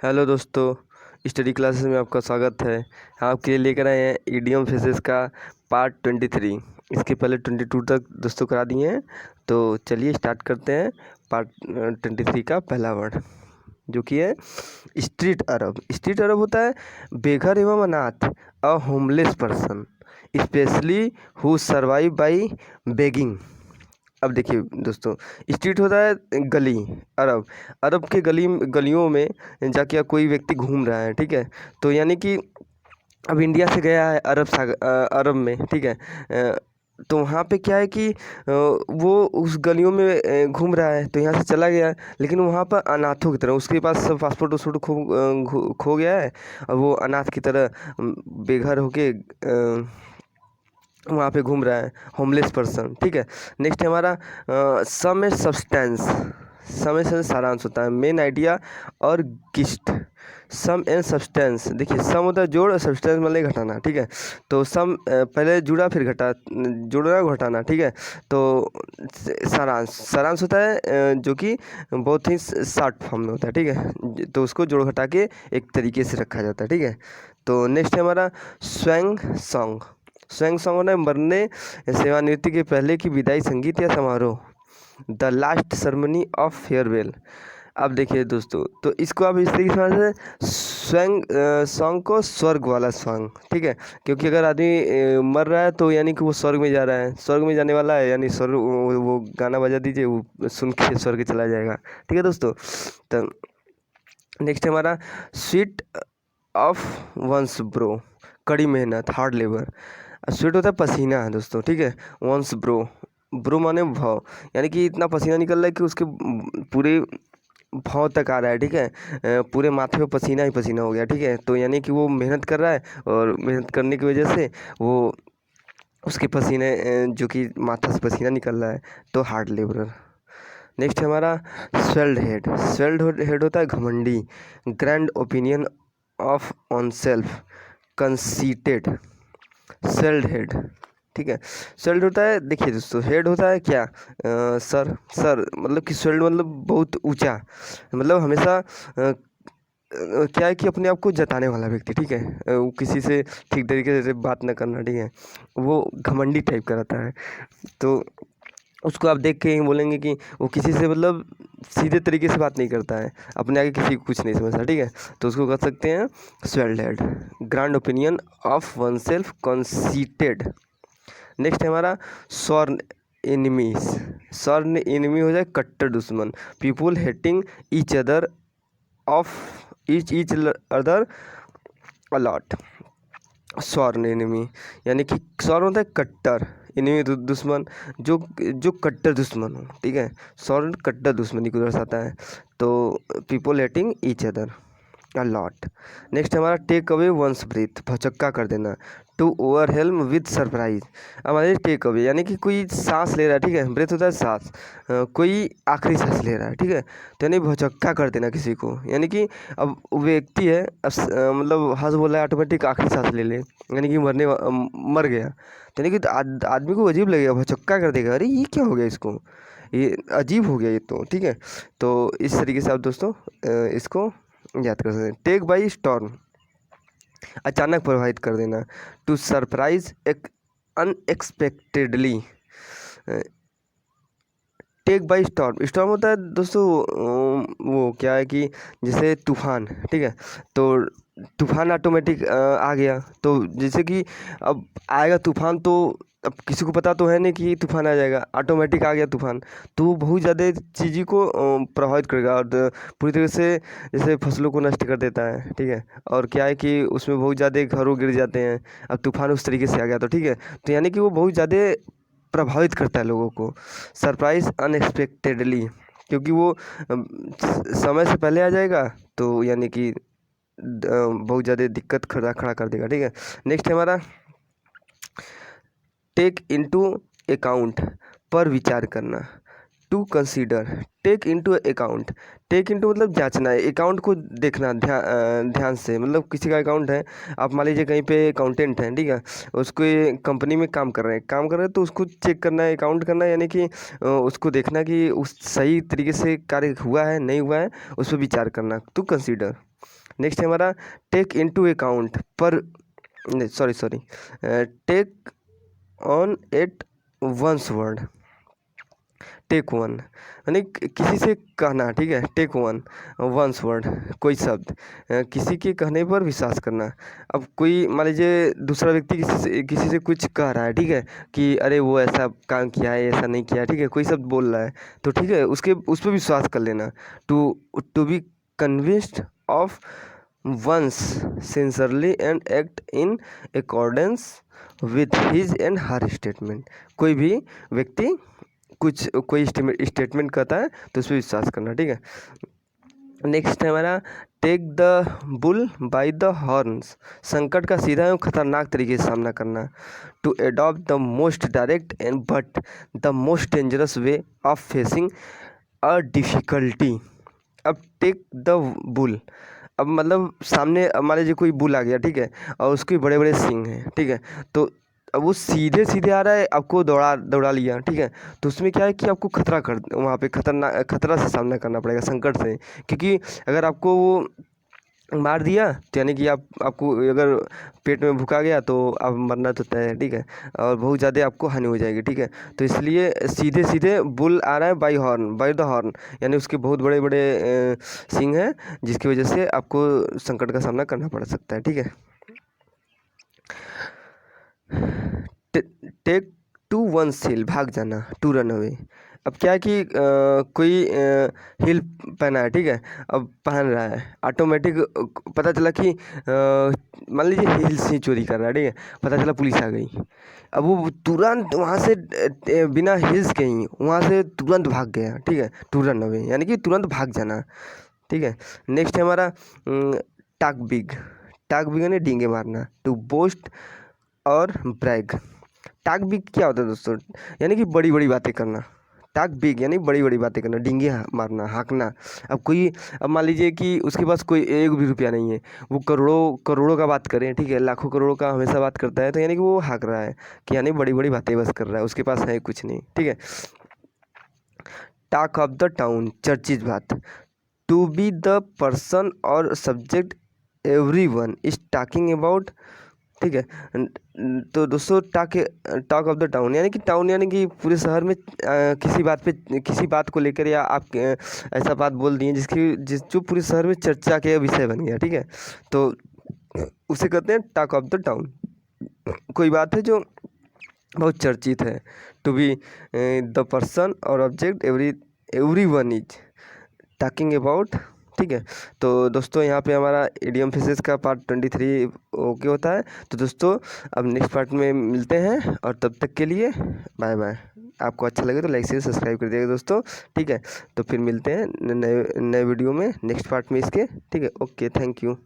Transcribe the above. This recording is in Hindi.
हेलो दोस्तों, स्टडी क्लासेस में आपका स्वागत है। आपके लिए लेकर आए हैं ईडियम फ्रेजेस का पार्ट 23। इसके पहले 22 तक दोस्तों करा दिए हैं। तो चलिए स्टार्ट करते हैं पार्ट 23 का पहला वर्ड, जो कि है स्ट्रीट अरब। स्ट्रीट अरब होता है बेघर एवं अनाथ, a homeless person specially who survive by begging. अब देखिए दोस्तों, स्ट्रीट होता है गली। अरब, अरब के गलियों में जाके कोई व्यक्ति घूम रहा है, ठीक है। तो यानी कि अब इंडिया से गया है अरब में, ठीक है। तो वहाँ पे क्या है कि वो उस गलियों में घूम रहा है, तो यहाँ से चला गया, लेकिन वहाँ पर अनाथों की तरह उसके पास सब पासपोर्ट वासपोर्ट खो गया है, और वो अनाथ की तरह बेघर होके वहाँ पे घूम रहा है, होमलेस पर्सन, ठीक है। नेक्स्ट है हमारा सम एंड सब्सटेंस। सम एंड सारांश होता है, मेन आइडिया और गिस्ट। सम एंड सब्सटेंस, देखिए सम होता है जोड़ और सब्सटेंस मतलब घटाना, ठीक है। तो सम पहले जुड़ा फिर घटा, जोड़ना घटाना, ठीक है। तो सारांश, सारांश होता है जो कि बहुत ही शॉर्ट फॉर्म में होता है, ठीक है। तो उसको जोड़ घटा के एक तरीके से रखा जाता है, ठीक है। तो नेक्स्ट है हमारा स्वैंग सॉन्ग। स्वैंग सॉन्ग होना है मरने सेवानिवृत्ति के पहले की विदाई संगीत या समारोह, the last ceremony of farewell. अब देखिए दोस्तों, तो इसको आप इस तरीके से समझ स्वैंग सॉन्ग को स्वर्ग वाला सॉन्ग, ठीक है। क्योंकि अगर आदमी मर रहा है तो यानी कि वो स्वर्ग में जा रहा है, स्वर्ग में जाने वाला है, यानी स्वर्ग वो गाना बजा दीजिए, वो सुन के स्वर्ग चला जाएगा, ठीक है दोस्तों। तो नेक्स्ट हमारा स्वीट ऑफ वंस ब्रो, कड़ी मेहनत, हार्ड लेबर। स्वेट होता है पसीना दोस्तों, ठीक है। वंस ब्रो, ब्रो माने भाव, यानी कि इतना पसीना निकल रहा है कि उसके पूरे भाव तक आ रहा है, ठीक है। पूरे माथे पे पसीना ही पसीना हो गया, ठीक है। तो यानी कि वो मेहनत कर रहा है, और मेहनत करने की वजह से वो उसके पसीने जो कि माथा से पसीना निकल रहा है, तो हार्ड लेबरर। नेक्स्ट है हमारा स्वेल्ड हेड। स्वेल्ड हेड होता है घमंडी, grand opinion of on self, conceited. Swelled head, ठीक है। स्वेल्ड होता है, देखिए दोस्तों, हेड होता है क्या, सर। सर मतलब कि स्वेल्ड मतलब बहुत ऊंचा, मतलब हमेशा क्या है कि अपने आप को जताने वाला व्यक्ति, ठीक है। वो किसी से ठीक तरीके से बात न करना, ठीक है। वो घमंडी टाइप का रहता है। तो उसको आप देख के ही बोलेंगे कि वो किसी से मतलब सीधे तरीके से बात नहीं करता है, अपने आगे किसी को कुछ नहीं समझता, ठीक है। तो उसको कह सकते हैं swelled head, grand opinion of one self, conceited. Next है हमारा सॉर्न एनिमीज। सॉर्न एनिमी हो जाए कट्टर दुश्मन, people hating each other of each other a lot. Sworn enemy, यानी कि सॉर्न होता है कट्टर, एनिमी दुश्मन, जो जो कट्टर दुश्मन हो, ठीक है। सॉर्न कट्टर दुश्मनी को दर्शाता है। तो people hating each other a lot. Next हमारा टेक अवे वंस ब्रीथ, भौचक्का कर देना, टू ओवरहेल्म विद सरप्राइज। हमारे टेक अवे यानी कि कोई सांस ले रहा है, ठीक है। ब्रेथ होता है सांस, कोई आखिरी सांस ले रहा है, ठीक है। तो यानी भौचक्का कर देना किसी को, यानी कि अब व्यक्ति है, अब मतलब हंस बोला है ऑटोमेटिक आखिरी सांस ले ले, यानी कि मर गया। तो यानी कि आदमी को अजीब लगेगा, भौचक्का कर देगा, अरे ये क्या हो गया इसको, ये अजीब हो गया ये तो, ठीक है। तो इस तरीके से आप दोस्तों इसको याद कर सकते हैं। टेक बाई स्टॉर्म, अचानक प्रभावित कर देना, टू सरप्राइज एक unexpectedly. Take by storm, storm होता है दोस्तों वो क्या है कि जैसे तूफान, ठीक है। तो तूफान ऑटोमेटिक आ गया, तो जैसे कि अब आएगा तूफान, तो अब किसी को पता तो है नहीं कि तूफान आ जाएगा, ऑटोमेटिक आ गया तूफान, तो वो बहुत ज़्यादा चीज़ों को प्रभावित करेगा, और पूरी तरह से जैसे फसलों को नष्ट कर देता है, ठीक है। और क्या है कि उसमें बहुत ज़्यादा घरों गिर जाते हैं, अब तूफान उस तरीके से आ गया, तो ठीक है। तो यानी कि वो बहुत ज़्यादा प्रभावित करता है लोगों को, सरप्राइज अनएक्सपेक्टेडली, क्योंकि वो समय से पहले आ जाएगा, तो यानी कि बहुत ज़्यादा दिक्कत खड़ा खड़ा कर देगा, ठीक है। नेक्स्ट है हमारा टेक इनटू अकाउंट, पर विचार करना, to consider, take into account. Take into मतलब जांचना है, अकाउंट को देखना ध्यान से। मतलब किसी का अकाउंट है, आप मान लीजिए कहीं पे अकाउंटेंट हैं, ठीक है, उसको कंपनी में काम कर रहे हैं तो उसको चेक करना है, अकाउंट करना है, यानी कि उसको देखना कि उस सही तरीके से कार्य हुआ है नहीं हुआ है, उस पर विचार करना, टू कंसीडर। नेक्स्ट है हमारा टेक इनटू अकाउंट पर, sorry, take on at once word. Take one यानी किसी से कहना, ठीक है, टेक वन वंस वर्ड, कोई शब्द, किसी के कहने पर विश्वास करना। अब कोई मान लीजिए दूसरा व्यक्ति किसी से कुछ कह रहा है, ठीक है, कि अरे वो ऐसा काम किया है, ऐसा नहीं किया है, ठीक है, कोई शब्द बोल रहा है तो ठीक है, उस पर विश्वास कर लेना। To be convinced of once sincerely and act in accordance with his and her statement. कोई भी व्यक्ति कोई स्टेटमेंट कहता है तो उस पर विश्वास करना, ठीक है। नेक्स्ट है हमारा take the bull by the horns. संकट का सीधा एवं खतरनाक तरीके से सामना करना। To adopt the most direct and but the most dangerous way of facing a difficulty. अब टेक द बुल, अब मतलब सामने मान लीजिए कोई बुल आ गया, ठीक है, और उसके बड़े बड़े सींग हैं, ठीक है, तो अब वो सीधे सीधे आ रहा है, आपको दौड़ा लिया, ठीक है, तो उसमें क्या है कि आपको वहाँ पे खतरा से सामना करना पड़ेगा, संकट से। क्योंकि अगर आपको वो मार दिया तो यानी कि आपको अगर पेट में भूखा गया तो आप मरना तो तय है, ठीक है, और बहुत ज़्यादा आपको हानि हो जाएगी, ठीक है। तो इसलिए सीधे सीधे बुल आ रहा है बाय द हॉर्न, यानी उसके बहुत बड़े बड़े सींग हैं, जिसकी वजह से आपको संकट का सामना करना पड़ सकता है, ठीक है। टेक टू वन हिल, भाग जाना, टू रन अवे। अब क्या है कि कोई हिल पहना है, ठीक है, अब पहन रहा है, ऑटोमेटिक पता चला कि मान लीजिए हिल्स ही चोरी कर रहा है, ठीक है, पता चला पुलिस आ गई, अब वो तुरंत वहाँ से बिना हिल्स के ही वहाँ से तुरंत भाग गया, ठीक है, टू रन अवे यानी कि तुरंत भाग जाना, ठीक है। नेक्स्ट है हमारा टाक बिग यानी डींगे मारना। टू बोस्ट और ब्रैग। टाक बिग क्या होता है दोस्तों, यानी कि बड़ी बड़ी बातें करना। टाक बिग यानी बड़ी बड़ी बातें करना, डींगे मारना, हाँकना। अब मान लीजिए कि उसके पास कोई एक भी रुपया नहीं है, वो करोड़ों करोड़ों का बात करें, ठीक है, लाखों करोड़ों का हमेशा बात करता है, तो यानी कि वो हाँक रहा है, कि यानी बड़ी बड़ी बातें बस कर रहा है, उसके पास है कुछ नहीं, ठीक है। टॉक ऑफ द टाउन, चर्चित बात। टू बी द पर्सन और subject everyone is talking about, ठीक है। तो दोस्तों टॉक ऑफ द टाउन यानी कि टाउन यानी कि पूरे शहर में किसी बात को लेकर, या आप ऐसा बात बोल दिए जो पूरे शहर में चर्चा के विषय बन गया, ठीक है, तो उसे कहते हैं टॉक ऑफ द टाउन। कोई बात है जो बहुत चर्चित है। टू बी द पर्सन और object everyone is talking about, ठीक है। तो दोस्तों यहाँ पे हमारा इडियम फ्रेजेस का पार्ट 23 ओके होता है। तो दोस्तों अब नेक्स्ट पार्ट में मिलते हैं, और तब तक के लिए बाय बाय। आपको अच्छा लगे तो लाइक शेयर सब्सक्राइब कर दिएगा दोस्तों, ठीक है। तो फिर मिलते हैं नए वीडियो में, नेक्स्ट पार्ट में इसके, ठीक है। Okay, thank you.